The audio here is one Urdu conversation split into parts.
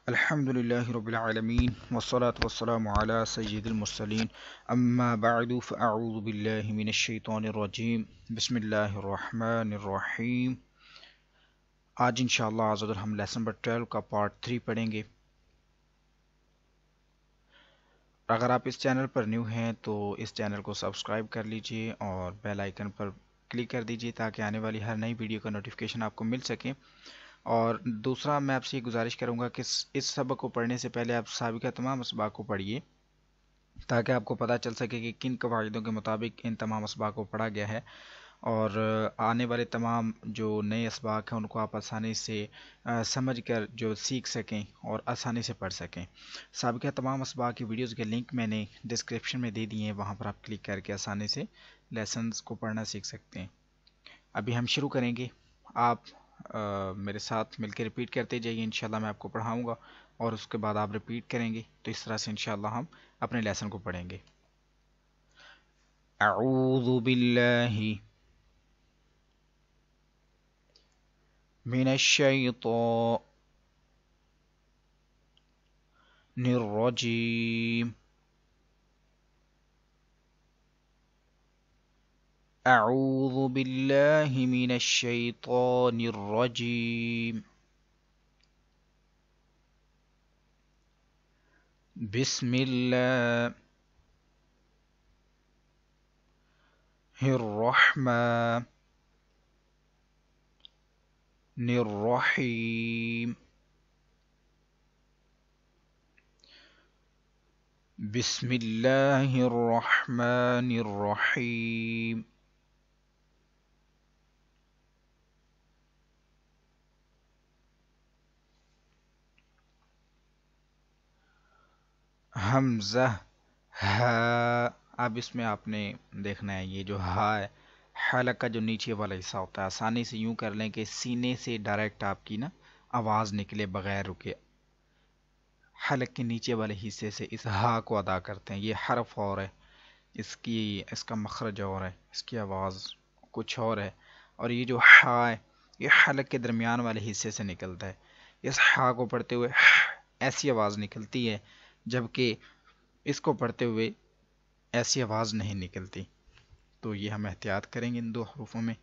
الحمدللہ رب العالمین والصلاة والسلام علی سید المرسلین اما بعد فاعوذ باللہ من الشیطان الرجیم بسم اللہ الرحمن الرحیم۔ آج انشاءاللہ عزوجل ہم لیسن نمبر 12 کا پارٹ 3 پڑھیں گے۔ اگر آپ اس چینل پر نیو ہیں تو اس چینل کو سبسکرائب کر لیجئے اور بیل آئیکن پر کلک کر دیجئے تاکہ آنے والی ہر نئی ویڈیو کا نوٹیفیکیشن آپ کو مل سکے۔ اور دوسرا میں آپ سے یہ گزارش کروں گا کہ اس سبق کو پڑھنے سے پہلے آپ سابقہ تمام اسباق کو پڑھیے تاکہ آپ کو پتہ چل سکے کہ کن قواعدوں کے مطابق ان تمام اسباق کو پڑھا گیا ہے، اور آنے والے تمام جو نئے اسباق ہیں ان کو آپ آسانی سے سمجھ کر جو سیکھ سکیں اور آسانی سے پڑھ سکیں۔ سابقہ تمام اسباق کی ویڈیوز کے لنک میں نے ڈسکرپشن میں دے دیے ہیں، وہاں پر آپ کلک کر کے آسانی سے لیسنز کو پڑھنا سیکھ سکتے ہیں۔ ابھی ہم شروع کریں گے، آپ میرے ساتھ مل کے ریپیٹ کرتے جائیے، انشاءاللہ میں آپ کو پڑھاؤں گا اور اس کے بعد آپ ریپیٹ کریں گے، تو اس طرح سے انشاءاللہ ہم اپنے لیسن کو پڑھیں گے۔ اعوذ باللہ من الشیطان الرجیم۔ اعوذ باللہ من الشیطان الرجیم۔ بسم اللہ الرحمن الرحیم۔ بسم اللہ الرحمن الرحیم۔ حمزہ ہا، اب اس میں آپ نے دیکھنا ہے یہ جو ہا ہے، حلق کا جو نیچے والا حصہ ہوتا ہے، آسانی سے یوں کر لیں کہ سینے سے ڈائریکٹ آپ کی نا آواز نکلے بغیر رکے، حلق کے نیچے والے حصے سے اس ہا کو ادا کرتے ہیں۔ یہ حرف اور ہے، اس کا مخرج اور ہے، اس کی آواز کچھ اور ہے، اور یہ جو ہا ہے یہ حلق کے درمیان والے حصے سے نکلتا ہے۔ اس ہا کو پڑھتے ہوئے ایسی آواز نکلتی ہے، جبکہ اس کو پڑھتے ہوئے ایسی آواز نہیں نکلتی۔ تو یہ ہم احتیاط کریں گے ان دو حروفوں میں۔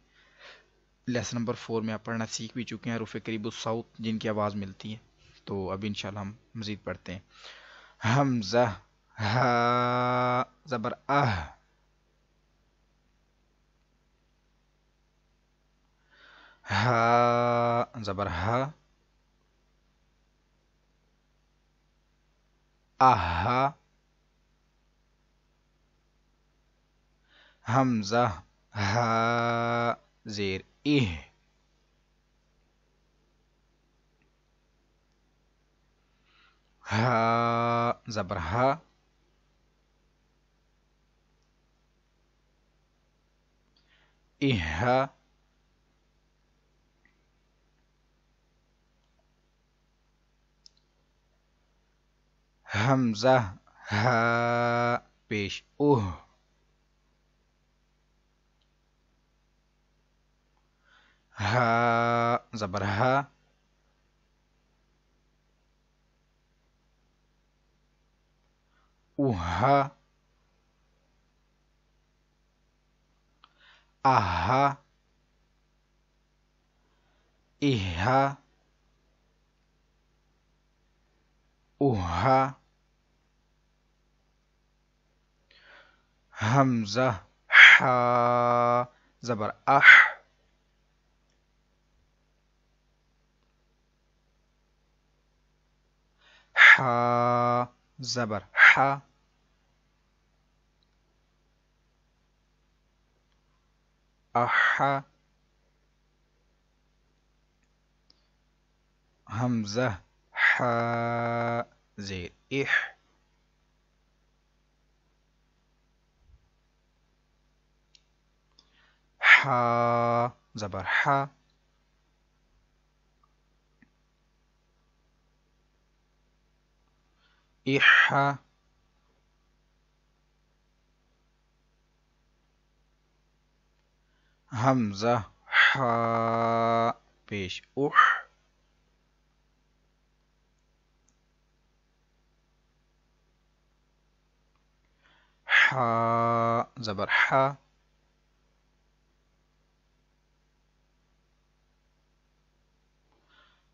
لیسن نمبر 4 میں آپ پڑھنا سیکھ بھی چکے ہیں حروف قریب الصوت جن کی آواز ملتی ہے، تو اب انشاءاللہ ہم مزید پڑھتے ہیں۔ حمزہ ہا زبر اہ، ہا زبر ہا، اہا، حمزہ ہا زیر اہ، ہا زبر ہا، اہا، حمزہ ہا پیش اوہ، ہا زبر ہا، اوہا، اہا، اہا، اوہا، حمزہ ہا زبر اح، ہا زبر ہا، احا، حمزہ ہا زیر اح، ہا زبر ہا، احا، حمزہ ہا پیش اح، حا زبر حا.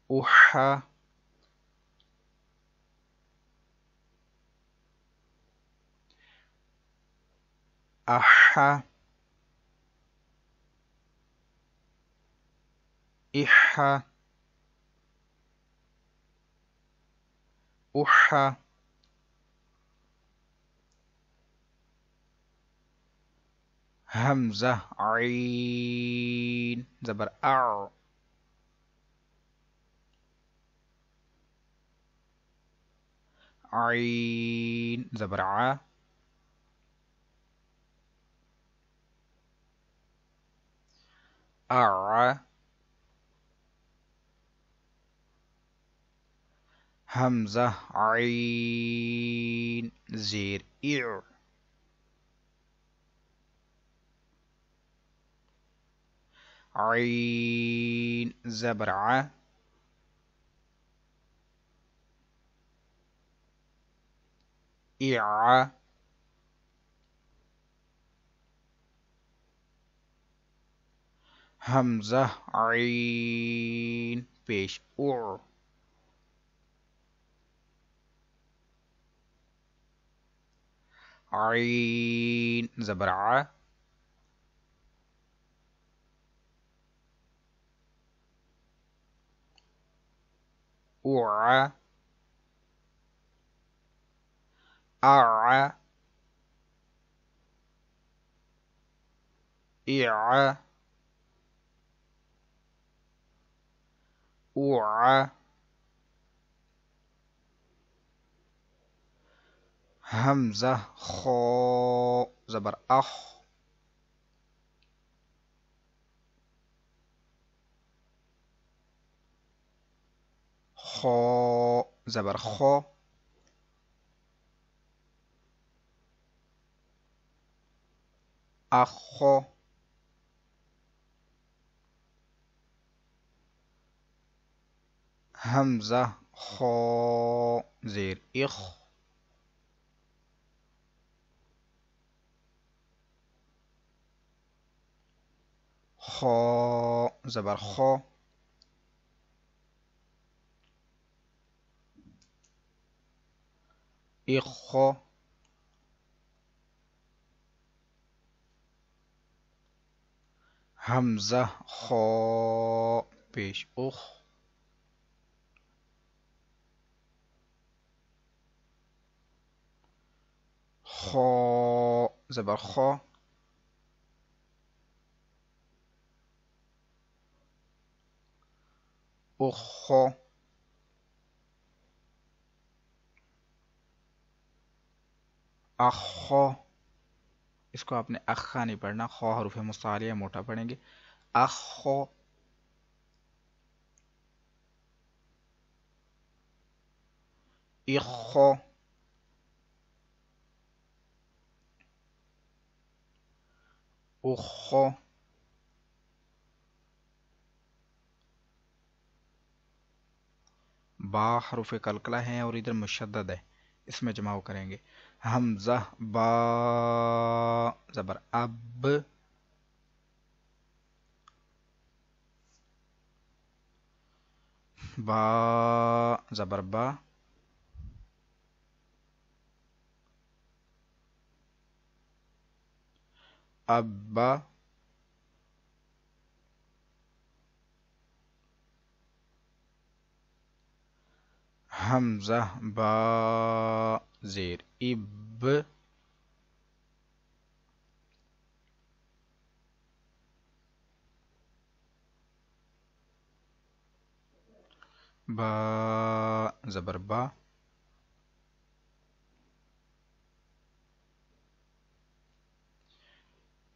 احا احا احا احا. حمزہ عین زبر اع. عین زبر ع. اع. حمزہ عین زیر اع. عین زبر ع. اع. حمزہ عین پیش او. عین زبر ع. اوع. اع. اع. اوع. حمزہ خا زبر اخ. خا زبر خا. اخا. حمزہ خا زیر اخ. خا زبر خا. اخا. حمزہ خا پیش اخ. خا زبر خا. اخا. اخا. اس کو آپ نے اخا نہیں پڑھنا، خا حروف مستعلیہ موٹا پڑھیں گے. اخا. اخا. اخا. با حروف قلقلہ ہیں اور ادھر مشدد ہے، اس میں جمع کریں گے. حمزہ با زبر اب. با زبر با. ابا. حمزہ با زیر اب. با زبر با.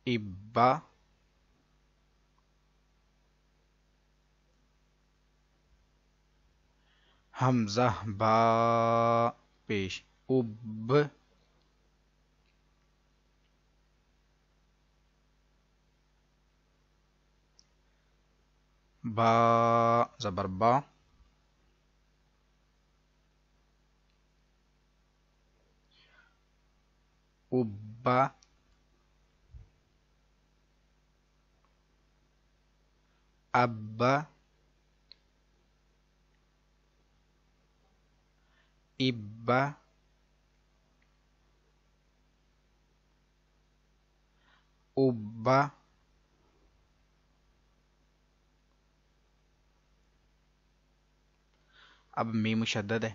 ابا. حمزہ با پیش اب. با زبر با. اب. با، ابا، ابا، ابا. اب میم مشدد ہے،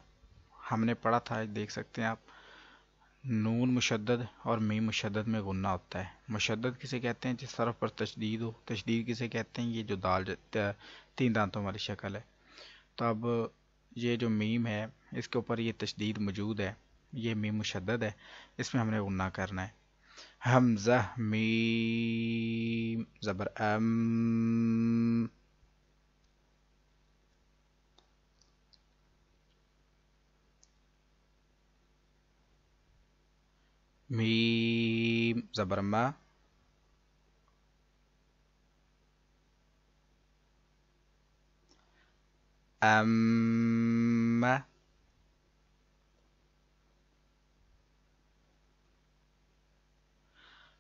ہم نے پڑھا تھا، دیکھ سکتے ہیں آپ، نون مشدد اور میم مشدد میں غنہ ہوتا ہے. مشدد کسے کہتے ہیں؟ جس طرف پر تشدید ہو. تشدید کسے کہتے ہیں؟ یہ جو دال تین دانتوں والی شکل ہے. تو اب یہ جو میم ہے اس کے اوپر یہ تشدید موجود ہے، یہ میم مشدد ہے، اس میں ہم نے غنہ کرنا ہے. حمزہ میم زبر ام، میم زبر ما، ام،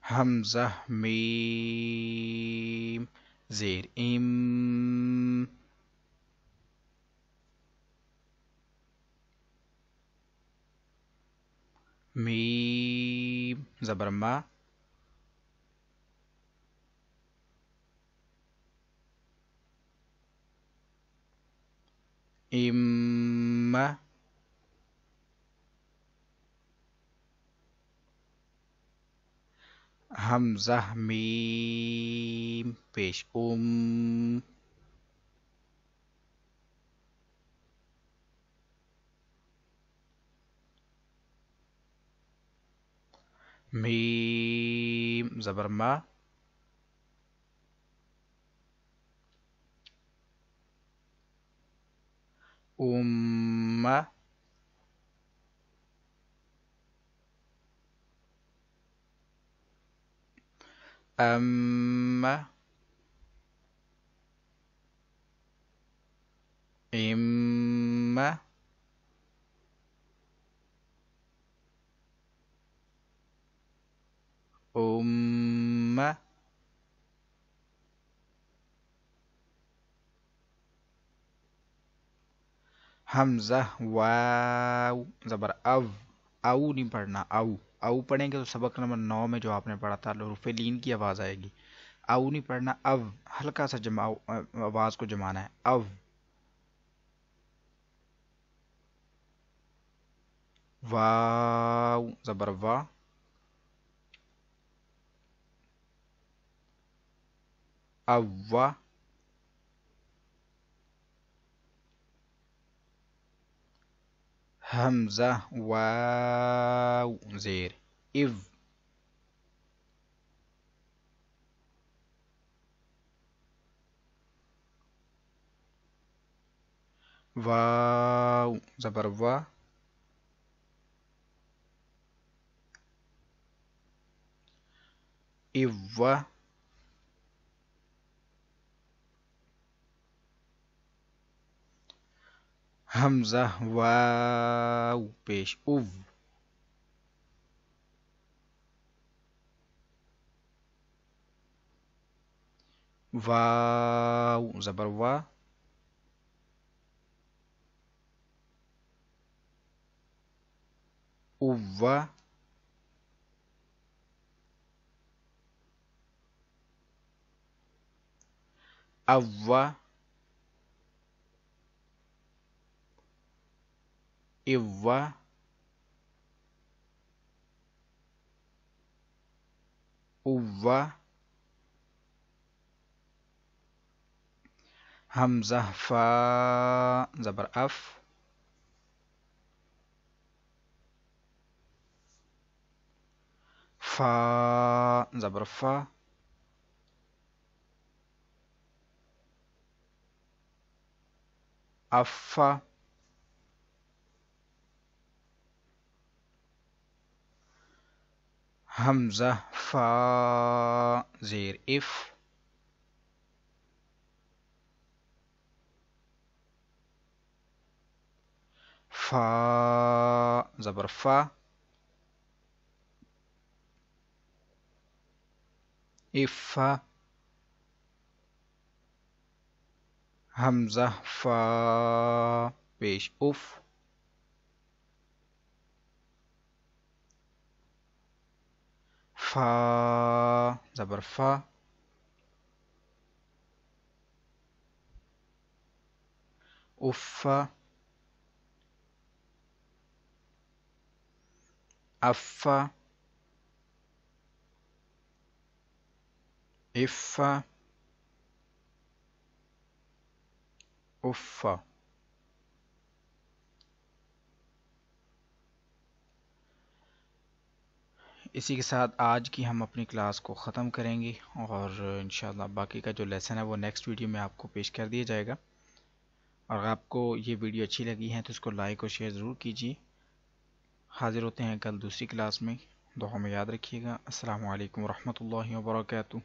حمزہ میم زیر ام، میم زبر ما، ام، حمزہ میم پیش میم زبر ما، ام، ام، ام، ام، حمزہ واو زبر او. او نہیں پڑھنا، او. او پڑھیں گے تو سبق نمبر 9 میں جو آپ نے پڑھا تھا حروف لین کی آواز آئے گی. او نہیں پڑھنا، او. ہلکا سا جماؤ، آواز کو جمانا ہے. او. واو زبر وا، اوا. حمزہ واو زیر اف، واو زبر وا، اوا. حمزہ واو پیش او، واو زبر وا، اووا. اوا، اوا، اووا. حمزہ فا زبر اف، فا زبر فا، افا. حمزہ فا زیر اف، فا زبر فا، اف، حمزہ فا پیش اف، فا زبر فا، اف، اف، اف، اف. اسی کے ساتھ آج کی ہم اپنی کلاس کو ختم کریں گے، اور انشاءاللہ باقی کا جو لیسن ہے وہ نیکسٹ ویڈیو میں آپ کو پیش کر دیا جائے گا. اور اگر آپ کو یہ ویڈیو اچھی لگی ہے تو اس کو لائک اور شیئر ضرور کیجیے. حاضر ہوتے ہیں کل دوسری کلاس میں. دعا میں یاد رکھیے گا. السلام علیکم ورحمۃ اللہ وبرکاتہ.